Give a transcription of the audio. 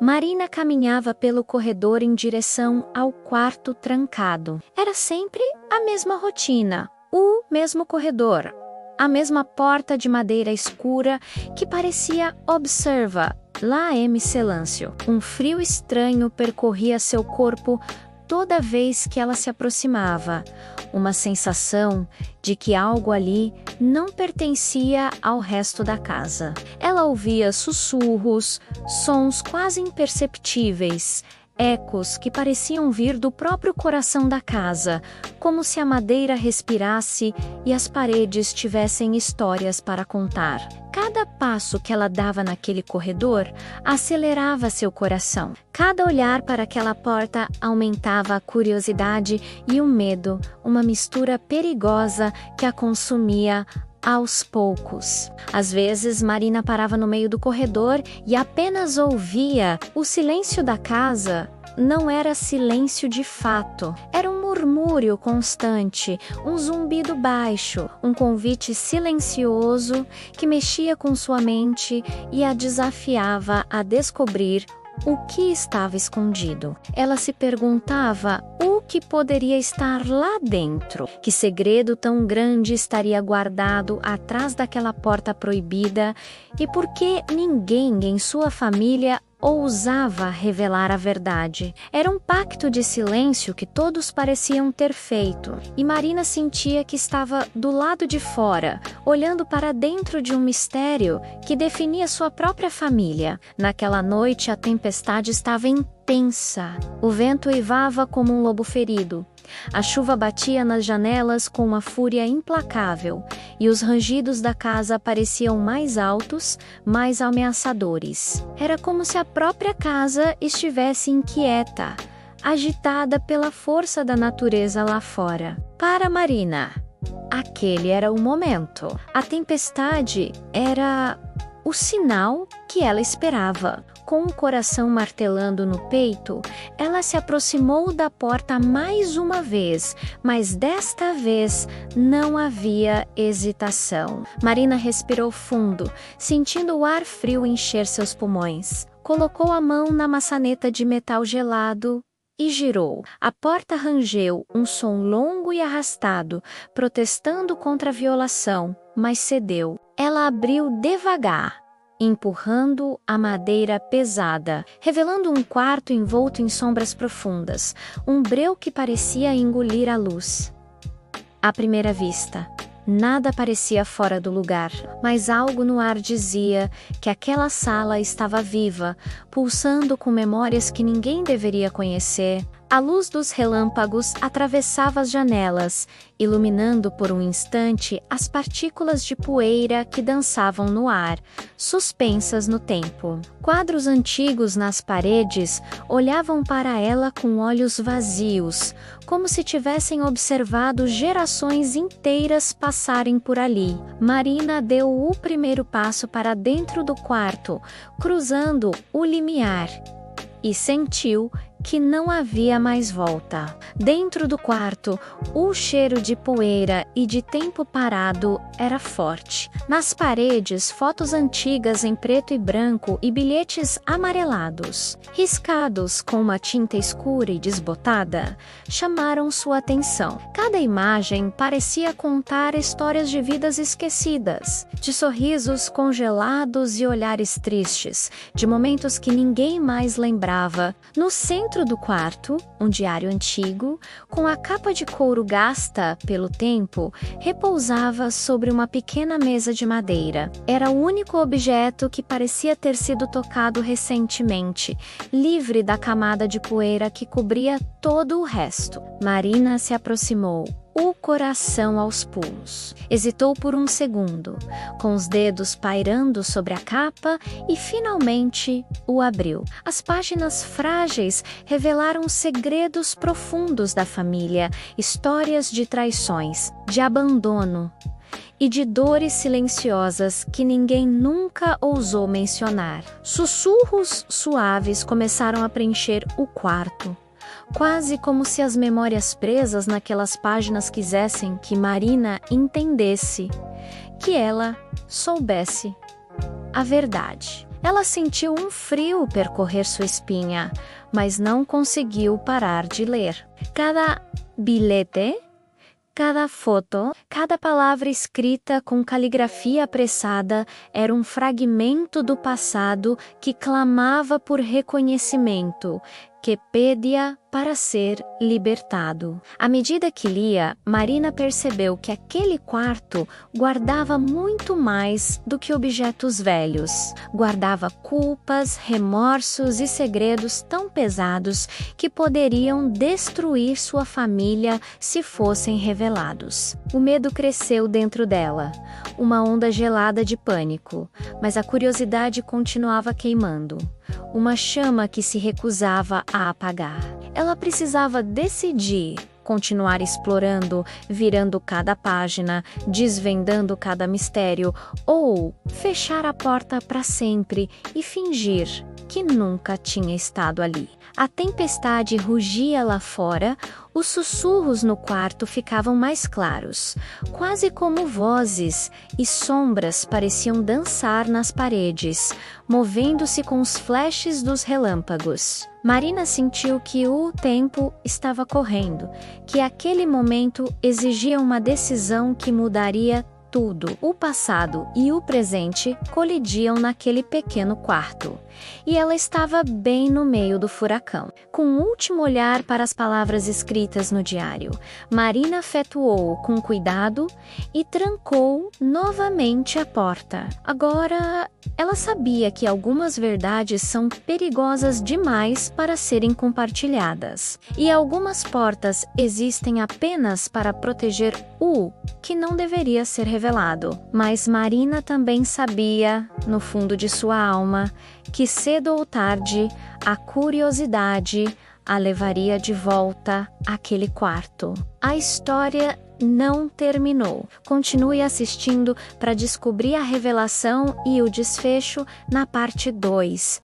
Marina caminhava pelo corredor em direção ao quarto trancado. Era sempre a mesma rotina, o mesmo corredor, a mesma porta de madeira escura que parecia observa. Lá M. Silêncio. Um frio estranho percorria seu corpo toda vez que ela se aproximava. Uma sensação de que algo ali não pertencia ao resto da casa. Ela ouvia sussurros, sons quase imperceptíveis, ecos que pareciam vir do próprio coração da casa, como se a madeira respirasse e as paredes tivessem histórias para contar. Cada passo que ela dava naquele corredor acelerava seu coração. Cada olhar para aquela porta aumentava a curiosidade e o medo, uma mistura perigosa que a consumia aos poucos. Às vezes, Marina parava no meio do corredor e apenas ouvia. O silêncio da casa não era silêncio de fato. Era um murmúrio constante, um zumbido baixo, um convite silencioso que mexia com sua mente e a desafiava a descobrir o que estava escondido. Ela se perguntava o que poderia estar lá dentro. Que segredo tão grande estaria guardado atrás daquela porta proibida e por que ninguém em sua família ousava revelar a verdade. Era um pacto de silêncio que todos pareciam ter feito, e Marina sentia que estava do lado de fora, olhando para dentro de um mistério que definia sua própria família. Naquela noite, a tempestade estava intensa. O vento uivava como um lobo ferido. A chuva batia nas janelas com uma fúria implacável, e os rangidos da casa pareciam mais altos, mais ameaçadores. Era como se a própria casa estivesse inquieta, agitada pela força da natureza lá fora. Para Marina, aquele era o momento. A tempestade era o sinal que ela esperava. Com o coração martelando no peito, ela se aproximou da porta mais uma vez, mas desta vez não havia hesitação. Marina respirou fundo, sentindo o ar frio encher seus pulmões. Colocou a mão na maçaneta de metal gelado e girou. A porta rangeu, um som longo e arrastado, protestando contra a violação, mas cedeu. Ela abriu devagar, empurrando a madeira pesada, revelando um quarto envolto em sombras profundas, um breu que parecia engolir a luz. À primeira vista, nada parecia fora do lugar, mas algo no ar dizia que aquela sala estava viva, pulsando com memórias que ninguém deveria conhecer. A luz dos relâmpagos atravessava as janelas, iluminando por um instante as partículas de poeira que dançavam no ar, suspensas no tempo. Quadros antigos nas paredes olhavam para ela com olhos vazios, como se tivessem observado gerações inteiras passarem por ali. Marina deu o primeiro passo para dentro do quarto, cruzando o limiar, e sentiu que não havia mais volta. Dentro do quarto, o cheiro de poeira e de tempo parado era forte. Nas paredes, fotos antigas em preto e branco e bilhetes amarelados, riscados com uma tinta escura e desbotada, chamaram sua atenção. Cada imagem parecia contar histórias de vidas esquecidas, de sorrisos congelados e olhares tristes, de momentos que ninguém mais lembrava. No centro do quarto, um diário antigo, com a capa de couro gasta pelo tempo, repousava sobre uma pequena mesa de madeira. Era o único objeto que parecia ter sido tocado recentemente, livre da camada de poeira que cobria todo o resto. Marina se aproximou, o coração aos pulos. Hesitou por um segundo, com os dedos pairando sobre a capa, e finalmente o abriu. As páginas frágeis revelaram segredos profundos da família, histórias de traições, de abandono e de dores silenciosas que ninguém nunca ousou mencionar. Sussurros suaves começaram a preencher o quarto, quase como se as memórias presas naquelas páginas quisessem que Marina entendesse, que ela soubesse a verdade. Ela sentiu um frio percorrer sua espinha, mas não conseguiu parar de ler. Cada bilhete, cada foto, cada palavra escrita com caligrafia apressada era um fragmento do passado que clamava por reconhecimento, que pedia para ser libertado. À medida que lia, Marina percebeu que aquele quarto guardava muito mais do que objetos velhos. Guardava culpas, remorsos e segredos tão pesados que poderiam destruir sua família se fossem revelados. O medo cresceu dentro dela, uma onda gelada de pânico, mas a curiosidade continuava queimando. Uma chama que se recusava a apagar. Ela precisava decidir, continuar explorando, virando cada página, desvendando cada mistério, ou fechar a porta para sempre e fingir que nunca tinha estado ali. A tempestade rugia lá fora, os sussurros no quarto ficavam mais claros, quase como vozes, e sombras pareciam dançar nas paredes, movendo-se com os flashes dos relâmpagos. Marina sentiu que o tempo estava correndo, que aquele momento exigia uma decisão que mudaria tudo. O passado e o presente colidiam naquele pequeno quarto. E ela estava bem no meio do furacão. Com um último olhar para as palavras escritas no diário, Marina efetuou com cuidado e trancou novamente a porta. Agora, ela sabia que algumas verdades são perigosas demais para serem compartilhadas. E algumas portas existem apenas para proteger o que não deveria ser revelado. Mas Marina também sabia, no fundo de sua alma, que cedo ou tarde a curiosidade a levaria de volta àquele quarto. A história não terminou. Continue assistindo para descobrir a revelação e o desfecho na parte 2.